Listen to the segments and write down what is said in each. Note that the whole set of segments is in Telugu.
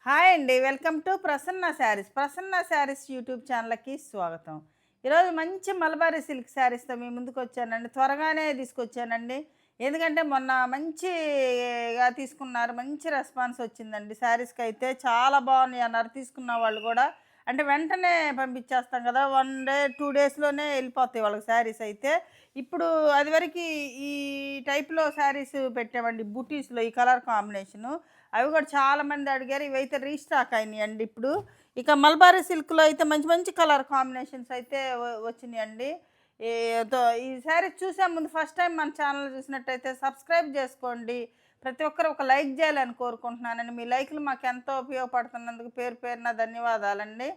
హాయ్ అండి. Welcome to Prasanna saris. Prasanna saris YouTube ఛానల్‌కి స్వాగతం. ఈరోజు మంచి మలబారీ సిల్క్ శారీస్‌తో మీ ముందుకొచ్చానండి. త్వరగానే తీసుకొచ్చానండి. ఎందుకంటే మొన్న మంచిగా తీసుకున్నారు. మంచి రెస్పాన్స్ వచ్చిందండి. శారీస్‌కైతే చాలా బాగున్నాయి అన్నారు. తీసుకున్న వాళ్ళు కూడా. అంటే వెంటనే పంపించేస్తాం కదా! 1 డే, 2 డేస్‌లోనే ఎళ్ళిపోతాయి వాళ్ళకి శారీస్ అయితే. ఇప్పుడు అదివరకి ఈ టైప్‌లో శారీస్ పెట్టామండి. బుటీస్‌లో ఈ కలర్ కాంబినేషను. అవి కూడా చాలామంది అడిగారు. ఇవైతే రీస్టాక్ అయినాయండి ఇప్పుడు. ఇక మల్బారీ సిల్క్‌లో అయితే మంచి మంచి కలర్ కాంబినేషన్స్ అయితే వచ్చినాయండి. ఈ ఈ శారీస్ చూసే ముందు ఫస్ట్ టైం మన ఛానల్ చూసినట్టయితే సబ్స్క్రైబ్ చేసుకోండి. ప్రతి ఒక్కరు ఒక లైక్ చేయాలని కోరుకుంటున్నానండి. మీ లైక్‌లు మాకెంతో ఉపయోగపడుతున్నందుకు పేరు పేరున ధన్యవాదాలండి.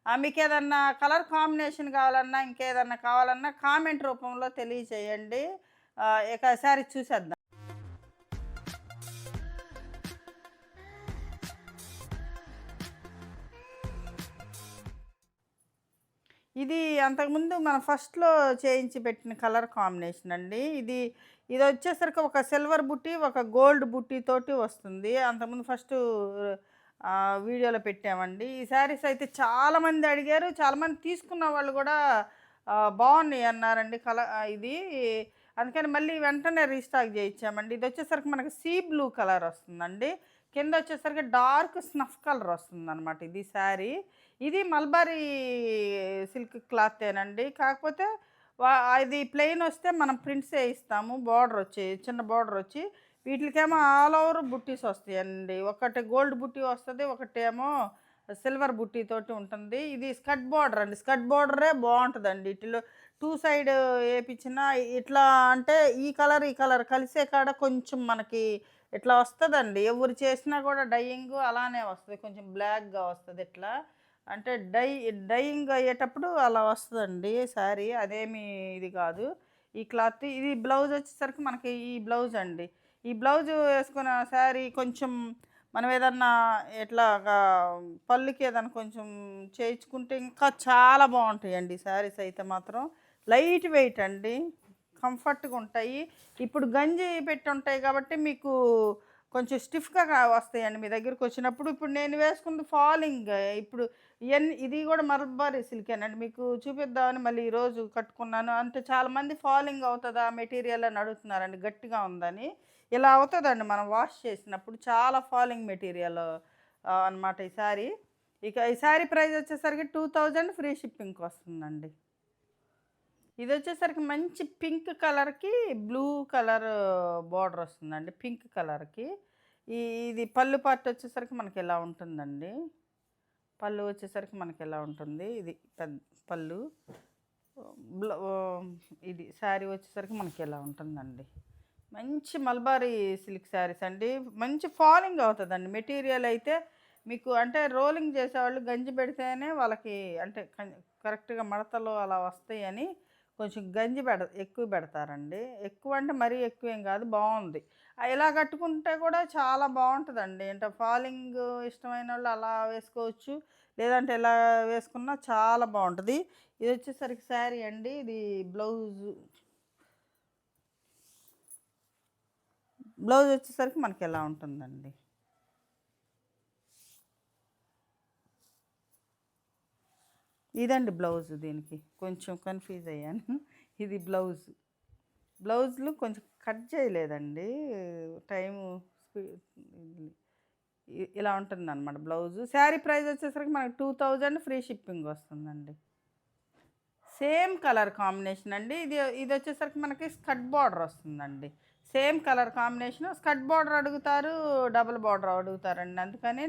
మీకేదన్నా కలర్ కాంబినేషన్ కావాలన్నా, ఇంకేదన్నా కావాలన్నా కామెంట్ రూపంలో తెలియచేయండి. ఇక శారీ చూసేద్దాం. ఇది అంతకుముందు మనం ఫస్ట్‌లో చేయించి పెట్టిన కలర్ కాంబినేషన్ అండి. ఇదొచ్చేసరికి ఒక సిల్వర్ బుట్టి, ఒక గోల్డ్ బుట్టి తోటి వస్తుంది. అంతకుముందు వీడియోలో పెట్టామండి. ఈ శారీస్ అయితే చాలామంది అడిగారు. చాలామంది తీసుకున్న వాళ్ళు కూడా బాగున్నాయి అన్నారండి. ఇది అందుకని మళ్ళీ వెంటనే రీస్టాక్ చేయించామండి. ఇదొచ్చేసరికి మనకి సీ బ్లూ కలర్ వస్తుందండి. కిందొచ్చేసరికి డార్క్ స్నఫ్ కలర్ వస్తుందనమాట ఇది శారీ. ఇది మల్బరీ సిల్క్ క్లాతేనండి. కాకపోతే అది ప్లెయిన్ వస్తే మనం ప్రింట్స్ ఏయిస్తాము. చిన్న బార్డర్ వచ్చి వీటికేమో ఆల్ ఓవర్ బుట్టీస్ వస్తాయండి. ఒకటి గోల్డ్ బుట్టి వస్తది. ఒకటేమో సిల్వర్ బుట్టి తోటి ఉంటుంది. ఇది స్కర్ట్ బార్డర్ అండి. స్కర్ట్ బార్డరే బావుంటదండి. ఇటిలో 2 సైడ్ ఏపిచ్చినా ఇట్లా అంటే ఈ కలర్ కలిసే కాడ కొంచెం మనకి ఇట్లా వస్తదండి. ఎవరు చేసినా కూడా డయింగు అలానే వస్తది. కొంచెం బ్లాక్‌గా వస్తది ఇట్లా. అంటే డయింగ్ అయ్యేటప్పుడు అలా వస్తదండి శారీ. అదేమి ఇది కాదు. ఈ క్లాత్ ఇది బ్లౌజ్ వచ్చేసరికి మనకి ఈ బ్లౌజ్ అండి. ఈ బ్లౌజు వేసుకున్న శారీ కొంచెం మనం ఏదన్నా ఇట్లాగా పళ్ళుకి ఏదన్నా కొంచెం చేయించుకుంటే ఇంకా చాలా బాగుంటాయండి శారీస్ అయితే మాత్రం. లైట్ వెయిట్ అండి. కంఫర్ట్‌గా ఉంటాయి. ఇప్పుడు గంజి పెట్టి ఉంటాయి కాబట్టి మీకు కొంచెం స్టిఫ్‌గా వస్తాయండి మీ దగ్గరకొచ్చినప్పుడు. ఇప్పుడు నేను వేసుకుంది ఫాలింగ్. ఇప్పుడు ఇది కూడా మల్బరీ సిల్కేనండి. మీకు చూపిద్దామని మళ్ళీ ఈరోజు కట్టుకున్నాను. అంటే చాలామంది ఫాలింగ్ అవుతదా మెటీరియల్ అని అడుగుతున్నారండి గట్టిగా ఉందని. ఇలా అవుతదండి మనం వాష్ చేసినప్పుడు. చాలా ఫాలింగ్ మెటీరియల్ అనమాట ఈ శారీ. ఇక ఈ శారీ ప్రైస్ వచ్చేసరికి 2000 ఫ్రీ షిప్పింగ్‌కొస్తుందండి. ఇదొచ్చేసరికి మంచి పింక్ కలర్‌కి బ్లూ కలర్ బోర్డర్ వస్తుందండి. పింక్ కలర్‌కి. ఈ ఇది పళ్ళు పార్ట్ వచ్చేసరికి మనకి ఇలా ఉంటుందండి. పళ్ళు వచ్చేసరికి మనకి ఇలా ఉంటుంది. ఇది పళ్ళు. బ్లౌ ఇది శారీ వచ్చేసరికి మనకి ఇలా ఉంటుందండి. మంచి మల్బారీ సిల్క్ శారీస్ అండి. మంచి ఫాలింగ్ అవుతదండి. మెటీరియల్ అయితే మీకు అంటే రోలింగ్ చేసేవాళ్ళు గంజి పెడితేనే వాళ్ళకి అంటే కరెక్ట్‌గా మడతలు అలా వస్తాయని కొంచెం గంజి ఎక్కువ పెడతారండి. ఎక్కువ అంటే మరీ ఎక్కువేం కాదు బావుంది. ఇలా కట్టుకుంటే కూడా చాలా బావుంటదండి. అంటే ఫాలింగ్ ఇష్టమైనోళ్ళు అలా వేసుకోవచ్చు. లేదంటే ఇలా వేసుకున్నా చాలా బావుంటది. ఇదొచ్చేసరికి శారీ అండి. ఇది బ్లౌజు. బ్లౌజ్ వచ్చేసరికి మనకి ఎలా ఉంటుందండి. ఇదండి బ్లౌజ్ దీనికి. కొంచెం కన్‌ఫ్యూజ్ అయ్యాను. ఇది బ్లౌజ్. బ్లౌజులు కొంచెం కట్ చేయలేదండి. టైము స్పీ ఇలా ఉంటుందనమాట బ్లౌజు. శారీ ప్రైస్ వచ్చేసరికి మనకి 2000 ఫ్రీ షిప్పింగ్ వస్తుందండి. సేమ్ కలర్ కాంబినేషన్ అండి. ఇదొచ్చేసరికి మనకి స్కర్ట్ బార్డర్ వస్తుందండి. Same colour combination. Skirt border అడుగుతారు, డబుల్ బార్డర్ అడుగుతారండి. అందుకని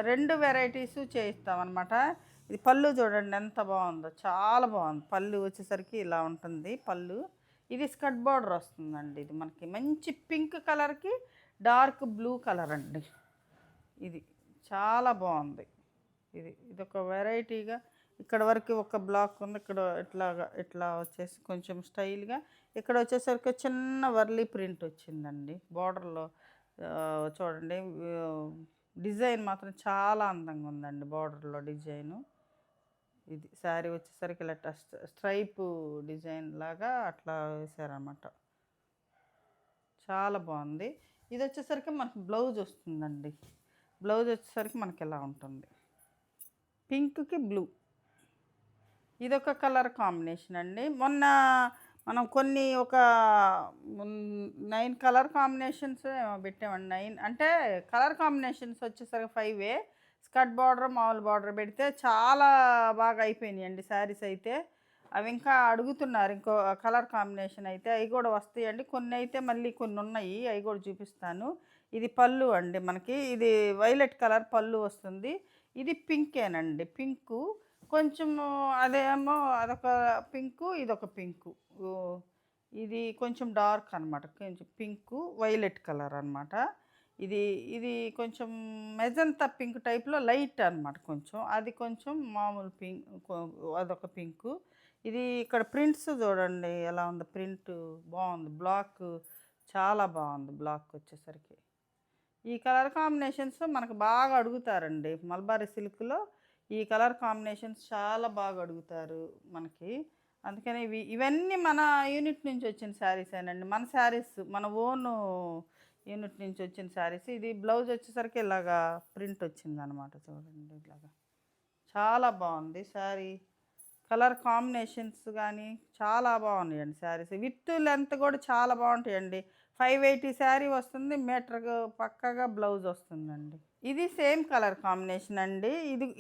2 వెరైటీసు చేయిస్తామనమాట. ఇది పళ్ళు చూడండి ఎంత బాగుందో. చాలా బాగుంది. పళ్ళు వచ్చేసరికి ఇలా ఉంటుంది పళ్ళు. ఇది స్కర్ట్ బార్డర్ వస్తుందండి. ఇది మనకి మంచి పింక్ కలర్‌కి డార్క్ బ్లూ కలర్ అండి. ఇది చాలా బాగుంది. ఇదొక వెరైటీగా ఇక్కడ వరకు ఒక బ్లాక్ ఉంది. ఇక్కడ ఇట్లా వచ్చేసి కొంచెం స్టైల్‌గా ఇక్కడ వచ్చేసరికి చిన్న వర్లీ ప్రింట్ వచ్చిందండి బార్డర్‌లో. చూడండి డిజైన్ మాత్రం చాలా అందంగా ఉందండి బార్డర్‌లో డిజైను. ఇది శారీ వచ్చేసరికి ఇలా స్ట్రైపు డిజైన్ లాగా అట్లా వేశారనమాట. చాలా బాగుంది. ఇది వచ్చేసరికి మనకు బ్లౌజ్ వస్తుందండి. బ్లౌజ్ వచ్చేసరికి మనకి ఇలా ఉంటుంది, పింక్కి బ్లూ. ఇదొక కలర్ కాంబినేషన్ అండి. మొన్న మనం కొన్ని ఒక 9 కలర్ కాంబినేషన్స్ ఏమో పెట్టామండి. 9 అంటే కలర్ కాంబినేషన్స్ వచ్చేసరికి 5 స్కర్ట్ బార్డర్ మామూలు బార్డర్ పెడితే చాలా బాగా అయిపోయినాయండి శారీస్ అయితే. అవి ఇంకా అడుగుతున్నారు ఇంకో కలర్ కాంబినేషన్ అయితే, అవి కూడా వస్తాయండి. కొన్ని అయితే మళ్ళీ కొన్ని ఉన్నాయి, అవి కూడా చూపిస్తాను. ఇది పళ్ళు అండి మనకి, ఇది వైలెట్ కలర్ పళ్ళు వస్తుంది. ఇది పింకేనండి, పింకు కొంచెము, అదేమో అదొక పింకు ఇదొక పింకు. ఇది కొంచెం డార్క్ అనమాట, కొంచెం పింకు వైలెట్ కలర్ అనమాట. ఇది ఇది కొంచెం మెజంతా పింక్ టైప్లో లైట్ అనమాట కొంచెం, అది కొంచెం మామూలు పింక్, అదొక పింకు. ఇది ఇక్కడ ప్రింట్స్ చూడండి ఎలా ఉంది, ప్రింట్ బాగుంది, బ్లాక్ చాలా బాగుంది బ్లాక్ వచ్చేసరికి. ఈ కలర్ కాంబినేషన్స్ మనకు బాగా అడుగుతారండి మల్బారీ సిల్క్లో. ఈ కలర్ కాంబినేషన్స్ చాలా బాగా అడుగుతారు మనకి. అందుకని ఇవన్నీ మన యూనిట్ నుంచి వచ్చిన శారీసేనండి, మన శారీస్, మన ఓన్ యూనిట్ నుంచి వచ్చిన శారీస్. ఇది బ్లౌజ్ వచ్చేసరికి ఇలాగా ప్రింట్ వచ్చిందనమాట, చూడండి ఇలాగా చాలా బాగుంది శారీ. కలర్ కాంబినేషన్స్ కానీ చాలా బాగున్నాయండి శారీస్. విత్ లెంత్ కూడా చాలా బాగుంటాయండి. 580 శారీ వస్తుంది, మీటర్కు పక్కగా బ్లౌజ్ వస్తుందండి. ఇది సేమ్ కలర్ కాంబినేషన్ అండి.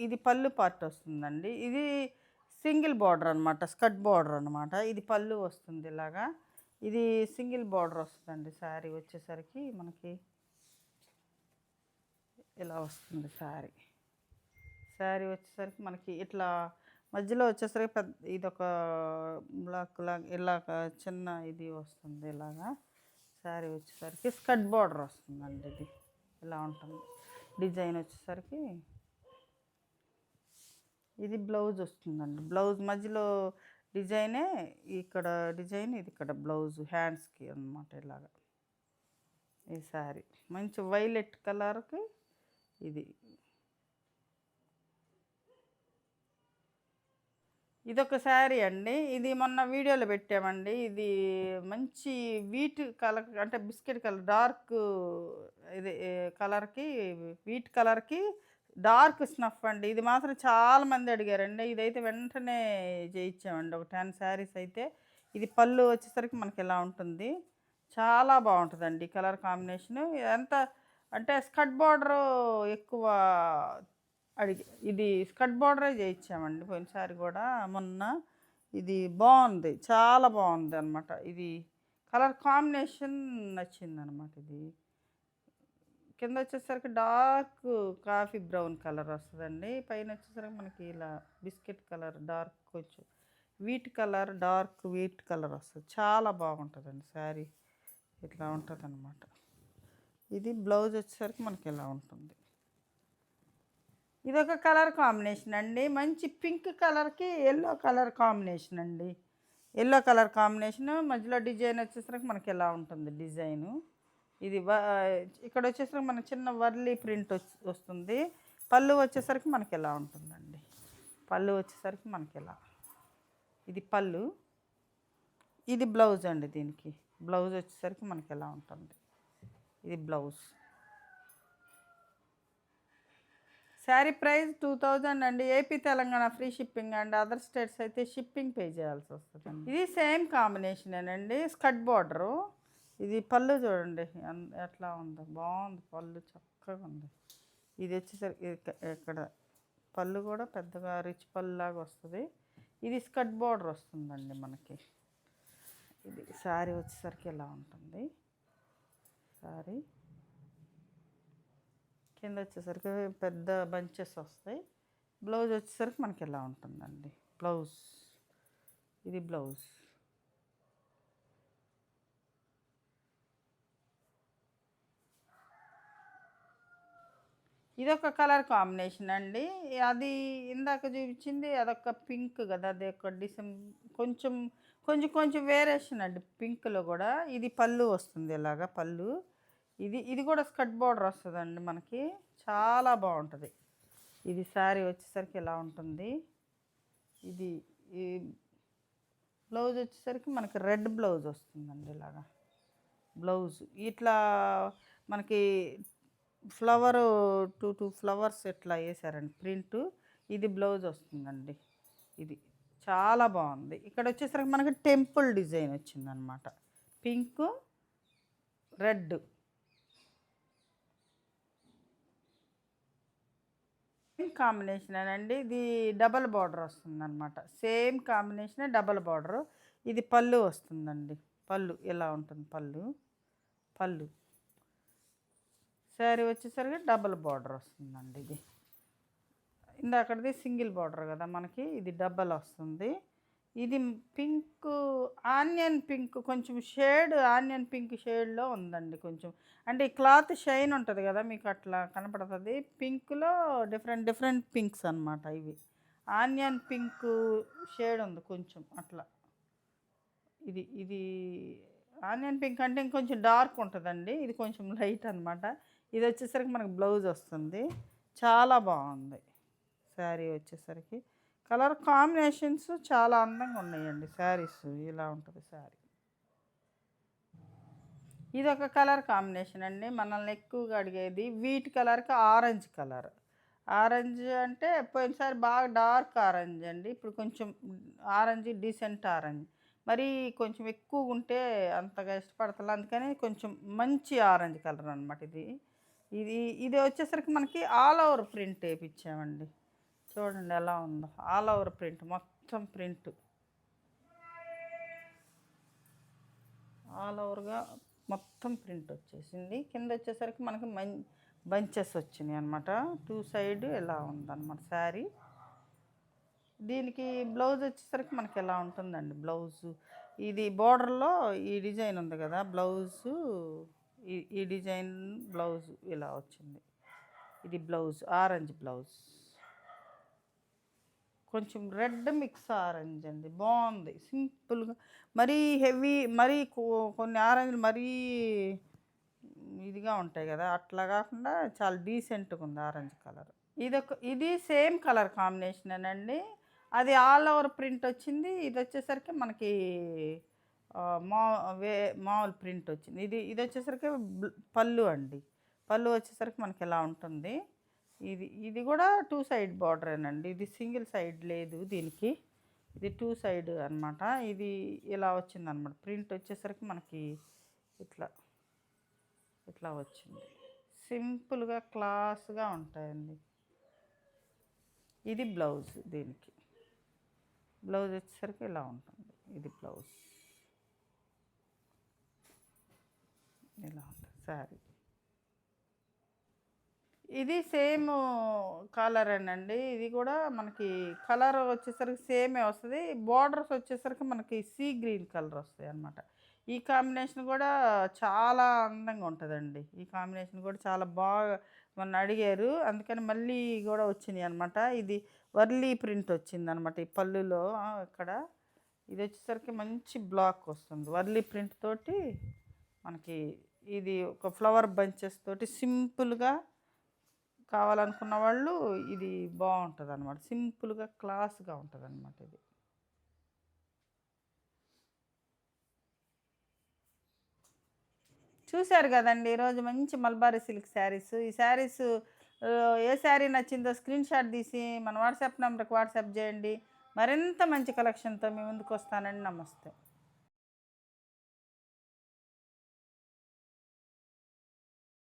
ఇది పళ్ళు పార్ట్ వస్తుందండి. ఇది సింగిల్ బార్డర్ అనమాట, స్కర్ట్ బార్డర్ అనమాట. ఇది పళ్ళు వస్తుంది ఇలాగా, ఇది సింగిల్ బార్డర్ వస్తుందండి. శారీ వచ్చేసరికి మనకి ఇలా వస్తుంది శారీ. శారీ వచ్చేసరికి మనకి ఇట్లా మధ్యలో వచ్చేసరికి పెద్ద ఇదొక బ్లాక్ లాగా ఇలాగ చిన్న ఇది వస్తుంది ఇలాగా. శారీ వచ్చేసరికి స్కర్ట్ బార్డర్ వస్తుందండి, ఇది ఇలా ఉంటుంది. డిజైన్ వచ్చేసరికి ఇది బ్లౌజ్ వస్తుందండి, బ్లౌజ్ మధ్యలో డిజైనే, ఇక్కడ డిజైన్, ఇది ఇక్కడ బ్లౌజ్ హ్యాండ్స్కి అనమాట ఇలాగా. ఈ శారీ మంచి వైలెట్ కలర్కి ఇది. ఇదొక శారీ అండి, ఇది మొన్న వీడియోలో పెట్టామండి. ఇది మంచి వీట్ కలర్ అంటే బిస్కెట్ కలర్ డార్క్, ఇది కలర్కి వీట్ కలర్కి డార్క్ స్నఫ్ అండి. ఇది మాత్రం చాలామంది అడిగారండి, ఇదైతే వెంటనే చేయించామండి ఒక 10 శారీస్ అయితే. ఇది పళ్ళు వచ్చేసరికి మనకి ఇలా ఉంటుంది, చాలా బాగుంటుందండి కలర్ కాంబినేషను. ఎంత అంటే స్కర్ట్ బార్డరు ఎక్కువ ఇది స్కర్ట్ బార్డరే చేయించామండి పోయినసారి కూడా, మొన్న. ఇది బాగుంది, చాలా బాగుంది అనమాట. ఇది కలర్ కాంబినేషన్ నచ్చిందనమాట. ఇది కింద వచ్చేసరికి డార్క్ కాఫీ బ్రౌన్ కలర్ వస్తుందండి, పైన వచ్చేసరికి మనకి ఇలా బిస్కెట్ కలర్ డార్క్, కొంచెం wheat colour dark wheat colour వస్తుంది, చాలా బాగుంటుందండి శారీ. ఇట్లా ఉంటుంది అనమాట. ఇది బ్లౌజ్ వచ్చేసరికి మనకి ఇలా ఉంటుంది. ఇదొక కలర్ కాంబినేషన్ అండి, మంచి పింక్ కలర్కి ఎల్లో కలర్ కాంబినేషన్ అండి. ఎల్లో కలర్ కాంబినేషన్ మధ్యలో డిజైన్ వచ్చేసరికి మనకి ఎలా ఉంటుంది డిజైను. ఇది ఇక్కడ వచ్చేసరికి మనకి చిన్న వర్లీ ప్రింట్ వస్తుంది. పళ్ళు వచ్చేసరికి మనకి ఎలా ఉంటుందండి, పళ్ళు వచ్చేసరికి మనకి ఎలా, ఇది పళ్ళు, ఇది బ్లౌజ్ అండి. దీనికి బ్లౌజ్ వచ్చేసరికి మనకి ఎలా ఉంటుంది, ఇది బ్లౌజ్. శారీ ప్రైస్ 2000 అండి. AP Telangana free shipping and other states అయితే షిప్పింగ్ పే చేయాల్సి వస్తుందండి. ఇది సేమ్ కాంబినేషనేనండి, స్కర్ట్ బార్డరు. ఇది పళ్ళు చూడండి ఎట్లా ఉందో, బాగుంది పళ్ళు, చక్కగా ఉంది. ఇది వచ్చేసరికి ఇక్కడ పళ్ళు కూడా పెద్దగా రిచ్ పళ్ళు లాగా వస్తుంది. ఇది స్కర్ట్ బార్డర్ వస్తుందండి మనకి. ఇది శారీ వచ్చేసరికి ఇలా ఉంటుంది. శారీ కింద వచ్చేసరికి పెద్ద బంచెస్ వస్తాయి. బ్లౌజ్ వచ్చేసరికి మనకి ఎలా ఉంటుందండి బ్లౌజ్, ఇది బ్లౌజ్. ఇదొక కలర్ కాంబినేషన్ అండి. అది ఇందాక చూపించింది అదొక పింక్ కదా, అది ఒక కొంచెం కొంచెం కొంచెం వేరియేషన్ అండి పింక్లో కూడా. ఇది పళ్ళు వస్తుంది ఇలాగా పళ్ళు. ఇది కూడా స్కర్ట్ బార్డర్ వస్తుందండి మనకి, చాలా బాగుంటుంది. ఇది శారీ వచ్చేసరికి ఇలా ఉంటుంది. ఇది ఈ బ్లౌజ్ వచ్చేసరికి మనకి రెడ్ బ్లౌజ్ వస్తుందండి ఇలాగా. బ్లౌజ్ ఇట్లా మనకి ఫ్లవరు 2 ఫ్లవర్స్ ఇట్లా వేసారండి ప్రింటు. ఇది బ్లౌజ్ వస్తుందండి. ఇది చాలా బాగుంది. ఇక్కడ వచ్చేసరికి మనకి టెంపుల్ డిజైన్ వచ్చిందనమాట. Pink, red. కాంబినేషనేనండి. ఇది డబల్ బార్డర్ వస్తుందనమాట. సేమ్ కాంబినేషనే డబల్ బార్డరు. ఇది పళ్ళు వస్తుందండి. పళ్ళు ఇలా ఉంటుంది పళ్ళు. పళ్ళు శారీ వచ్చేసరికి డబల్ బార్డర్ వస్తుందండి. ఇది ఇందాకటిది సింగిల్ బార్డర్ కదా మనకి, ఇది డబల్ వస్తుంది. ఇది పింక్, ఆనియన్ పింక్, కొంచెం షేడ్ ఆనియన్ పింక్ షేడ్లో ఉందండి కొంచెం. అంటే ఈ క్లాత్ షైన్ ఉంటుంది కదా మీకు, అట్లా కనపడుతుంది. పింక్లో డిఫరెంట్ డిఫరెంట్ పింక్స్ అనమాట ఇవి. ఆనియన్ పింక్ షేడ్ ఉంది కొంచెం అట్లా. ఇది ఇది ఆనియన్ పింక్ అంటే ఇంకొంచెం డార్క్ ఉంటుందండి. ఇది కొంచెం లైట్ అనమాట. ఇది వచ్చేసరికి మనకు బ్లౌజ్ వస్తుంది. చాలా బాగుంది శారీ వచ్చేసరికి. కలర్ కాంబినేషన్స్ చాలా అందంగా ఉన్నాయండి శారీస్. ఇలా ఉంటుంది శారీ. ఇది ఒక కలర్ కాంబినేషన్ అండి. మనల్ని ఎక్కువగా అడిగేది వీట్ కలర్కి ఆరెంజ్ కలర్. ఆరెంజ్ అంటే పోయినసారి బాగా డార్క్ ఆరెంజ్ అండి. ఇప్పుడు కొంచెం ఆరెంజ్, డీసెంట్ ఆరెంజ్. మరి కొంచెం ఎక్కువగా ఉంటే అంతగా ఇష్టపడతలే, అందుకని కొంచెం మంచి ఆరెంజ్ కలర్ అనమాట ఇది. ఇది ఇది వచ్చేసరికి మనకి ఆల్ ఓవర్ ప్రింట్ వేయించామండి. చూడండి ఎలా ఉందో, ఆల్ ఓవర్ ప్రింట్, మొత్తం ప్రింట్ ఆల్ ఓవర్గా మొత్తం ప్రింట్ వచ్చేసింది. కింద వచ్చేసరికి మనకి బంచెస్ వచ్చినాయి అనమాట. 2 సైడ్ ఇలా ఉందన్నమాట శారీ. దీనికి బ్లౌజ్ వచ్చేసరికి మనకి ఎలా ఉంటుందండి బ్లౌజు. ఇది బోర్డర్లో ఈ డిజైన్ ఉంది కదా బ్లౌజు, ఈ డిజైన్ బ్లౌజ్ ఇలా వచ్చింది. ఇది బ్లౌజ్ ఆరెంజ్ బ్లౌజ్, కొంచెం రెడ్ మిక్స్ ఆరెంజ్ అండి. బాగుంది సింపుల్గా. మరీ హెవీ, మరీ కొన్ని ఆరెంజ్లు మరీ ఇదిగా ఉంటాయి కదా, అట్లా కాకుండా చాలా డీసెంట్గా ఉంది ఆరెంజ్ కలర్. ఇది సేమ్ కలర్ కాంబినేషనేనండి. అది ఆల్ ఓవర్ ప్రింట్ వచ్చింది. ఇది వచ్చేసరికి మనకి మా మామూలు ప్రింట్ వచ్చింది. ఇది వచ్చేసరికి పళ్ళు అండి. పళ్ళు వచ్చేసరికి మనకి ఎలా ఉంటుంది. ఇది కూడా 2 సైడ్ బార్డరేనండి. ఇది సింగిల్ సైడ్ లేదు దీనికి, ఇది 2 సైడ్ అనమాట. ఇది ఇలా వచ్చిందనమాట. ప్రింట్ వచ్చేసరికి మనకి ఇట్లా ఇట్లా వచ్చింది. సింపుల్గా క్లాస్గా ఉంటాయండి. ఇది బ్లౌజ్. దీనికి బ్లౌజ్ వచ్చేసరికి ఇలా ఉంటుంది. ఇది బ్లౌజ్ ఇలా ఉంటుంది శారీ. ఇది సేమ్ కలరేనండి. ఇది కూడా మనకి కలర్ వచ్చేసరికి సేమే వస్తుంది. బార్డర్స్ వచ్చేసరికి మనకి సీ గ్రీన్ కలర్ వస్తాయి అన్నమాట. ఈ కాంబినేషన్ కూడా చాలా అందంగా ఉంటుందండి. ఈ కాంబినేషన్ కూడా చాలా బాగా మొన్న అడిగారు, అందుకని మళ్ళీ కూడా వచ్చినాయి అనమాట. ఇది వర్లీ ప్రింట్ వచ్చింది అనమాట ఈ పళ్ళులో. ఇక్కడ ఇది వచ్చేసరికి మంచి బ్లాక్ వస్తుంది వర్లీ ప్రింట్ తోటి మనకి. ఇది ఒక ఫ్లవర్ బంచెస్ తోటి సింపుల్గా కావాలనుకున్న వాళ్ళు ఇది బాగుంటుంది అనమాట. సింపుల్గా క్లాస్గా ఉంటుంది అనమాట ఇది. చూశారు కదండి ఈరోజు మంచి మల్బారీ సిల్క్ శారీస్. ఈ శారీస్ ఏ శారీ నచ్చిందో స్క్రీన్ షాట్ తీసి మన వాట్సాప్ నెంబర్కి వాట్సాప్ చేయండి. మరింత మంచి కలెక్షన్తో మీ ముందుకు వస్తానండి. నమస్తే.